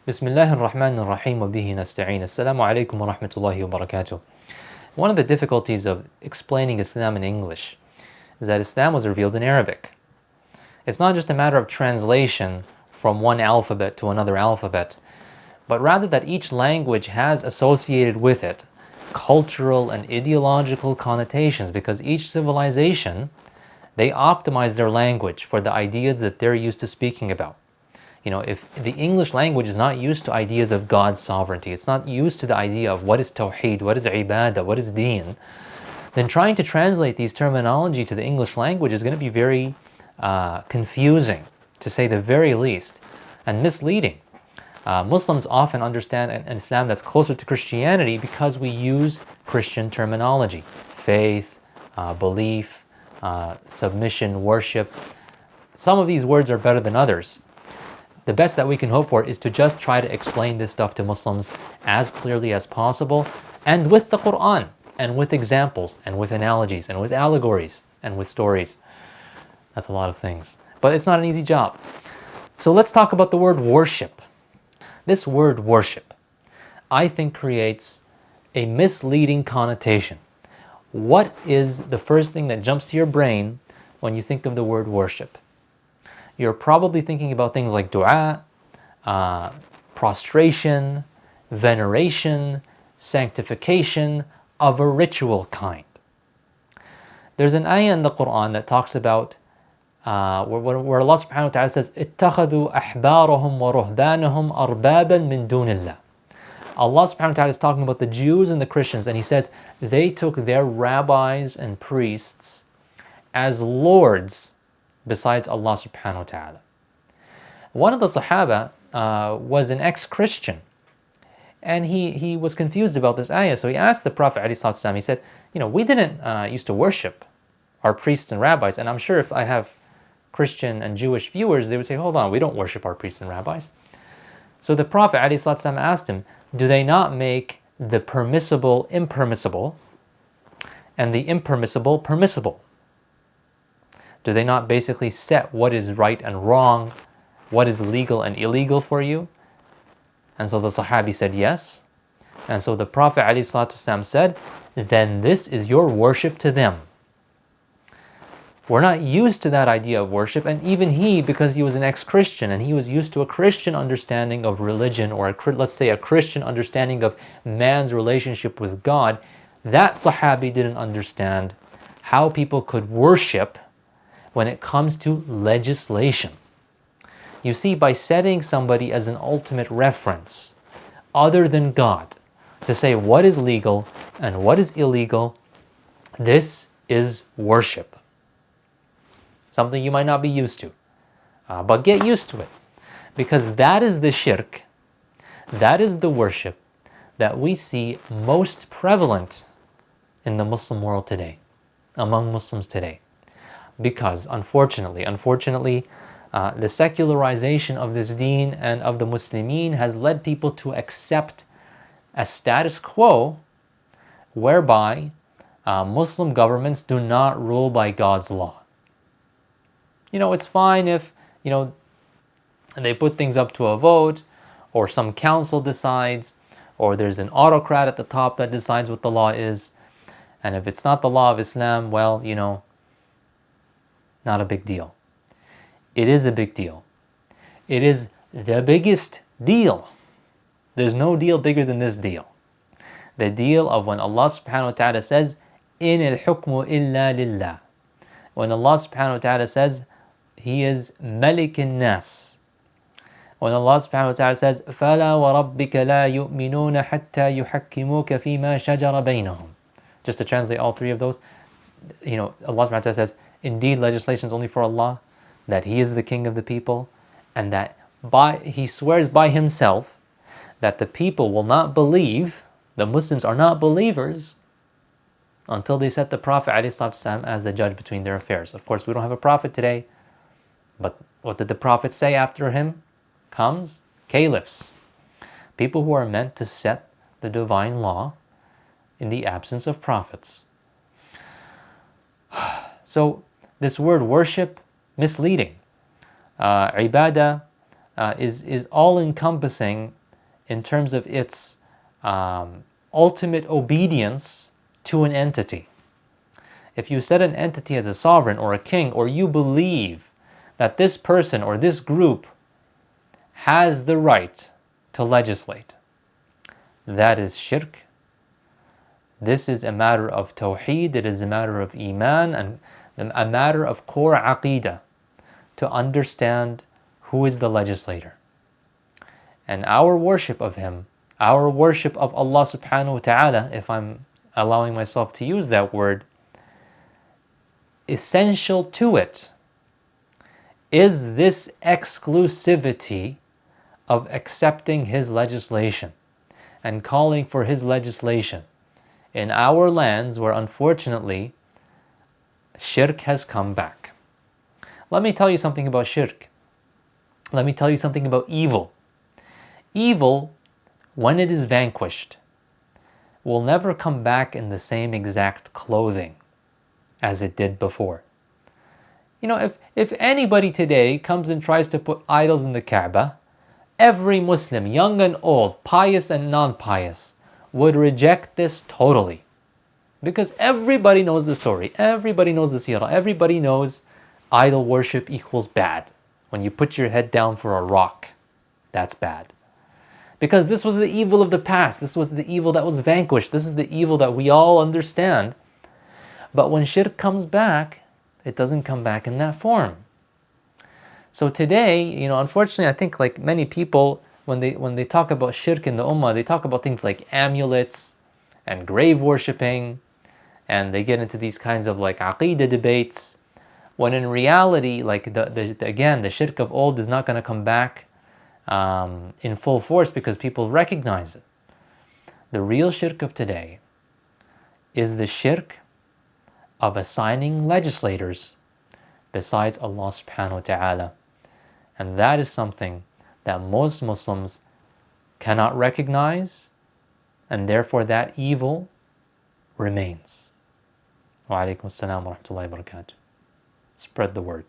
Bismillah ar-Rahman ar-Rahim wa bihi nasta'een. Assalamu alaikum wa rahmatullahi wa barakatuh. One of the difficulties of explaining Islam in English is that Islam was revealed in Arabic. It's not just a matter of translation from one alphabet to another alphabet, but rather that each language has associated with it cultural and ideological connotations, because each civilization, they optimize their language for the ideas that they're used to speaking about. If the English language is not used to ideas of God's sovereignty, it's not used to the idea of what is tawheed, what is ibadah, what is deen, then trying to translate these terminology to the English language is going to be very confusing, to say the very least, and misleading. Muslims often understand an Islam that's closer to Christianity because we use Christian terminology: faith, belief, submission, worship. Some of these words are better than others. The best that we can hope for is to just try to explain this stuff to Muslims as clearly as possible, and with the Quran, and with examples, and with analogies, and with allegories, and with stories. That's a lot of things. But it's not an easy job. So let's talk about the word worship. This word worship, I think, creates a misleading connotation. What is the first thing that jumps to your brain when you think of the word worship? You're probably thinking about things like dua, prostration, veneration, sanctification of a ritual kind. There's an ayah in the Quran that talks about where Allah subhanahu wa ta'ala says, اتخذوا أحبارهم ورهبانهم أربابا من دون الله. Allah subhanahu wa ta'ala is talking about the Jews and the Christians, and He says they took their rabbis and priests as lords besides Allah subhanahu wa ta'ala. One of the Sahaba was an ex-Christian, and he was confused about this ayah. So he asked the Prophet ﷺ, he said, we didn't used to worship our priests and rabbis. And I'm sure if I have Christian and Jewish viewers, they would say, hold on, we don't worship our priests and rabbis. So the Prophet ﷺ asked him, do they not make the permissible impermissible and the impermissible permissible? Do they not basically set what is right and wrong, what is legal and illegal for you? And so the Sahabi said yes. And so the Prophet ﷺ said, then this is your worship to them. We're not used to that idea of worship, and even he, because he was an ex-Christian and he was used to a Christian understanding of religion, or let's say a Christian understanding of man's relationship with God, that Sahabi didn't understand how people could worship when it comes to legislation. You see, by setting somebody as an ultimate reference other than God to say what is legal and what is illegal, this is worship. Something you might not be used to, but get used to it, because that is the shirk, that is the worship that we see most prevalent in the Muslim world today, among Muslims today. Because unfortunately, the secularization of this deen and of the Muslimin has led people to accept a status quo whereby Muslim governments do not rule by God's law. It's fine if, they put things up to a vote, or some council decides, or there's an autocrat at the top that decides what the law is. And if it's not the law of Islam, well, not a big deal. It is a big deal. It is the biggest deal. There's no deal bigger than this deal. The deal of when Allah subhanahu wa ta'ala says, in al-hukmu illa lillah. When Allah subhanahu wa ta'ala says, He is Malik al-Nas. When Allah subhanahu wa ta'ala says, فَلَا وَرَبِّكَ لَا يُؤْمِنُونَ حَتَّى يُحَكِّمُوكَ فِي مَا شَجَرَ بَيْنَهُم. Just to translate all three of those, Allah subhanahu wa ta'ala says, indeed legislation is only for Allah, that He is the king of the people, and that He swears by Himself that the people will not believe, the Muslims are not believers, until they set the Prophet ﷺ as the judge between their affairs. Of course, we don't have a prophet today, but what did the Prophet say after him? Comes caliphs, people who are meant to set the divine law in the absence of prophets. So this word worship, misleading. Ibadah is all-encompassing in terms of its ultimate obedience to an entity. If you set an entity as a sovereign or a king, or you believe that this person or this group has the right to legislate, that is shirk. This is a matter of tawheed, it is a matter of iman, and a matter of core aqidah, to understand who is the legislator. And our worship of him, our worship of Allah subhanahu wa ta'ala, if I'm allowing myself to use that word, essential to it is this exclusivity of accepting his legislation and calling for his legislation in our lands, where unfortunately shirk has come back. Let me tell you something about shirk. Let me tell you something about evil. Evil, when it is vanquished, will never come back in the same exact clothing as it did before. You know, if anybody today comes and tries to put idols in the Kaaba, every Muslim, young and old, pious and non-pious, would reject this totally. Because everybody knows the story, everybody knows the seerah, everybody knows idol worship equals bad. When you put your head down for a rock, that's bad. Because this was the evil of the past, this was the evil that was vanquished, this is the evil that we all understand. But when shirk comes back, it doesn't come back in that form. So today, you know, unfortunately, I think like many people, when they talk about shirk in the ummah, they talk about things like amulets and grave worshipping, and they get into these kinds of like aqidah debates, when in reality, like the shirk of old is not going to come back in full force because people recognize it. The real shirk of today is the shirk of assigning legislators besides Allah subhanahu wa ta'ala. And that is something that most Muslims cannot recognize, and therefore that evil remains. Wa alaikum assalam wa rahmatullahi wa barakatuh. Spread the word.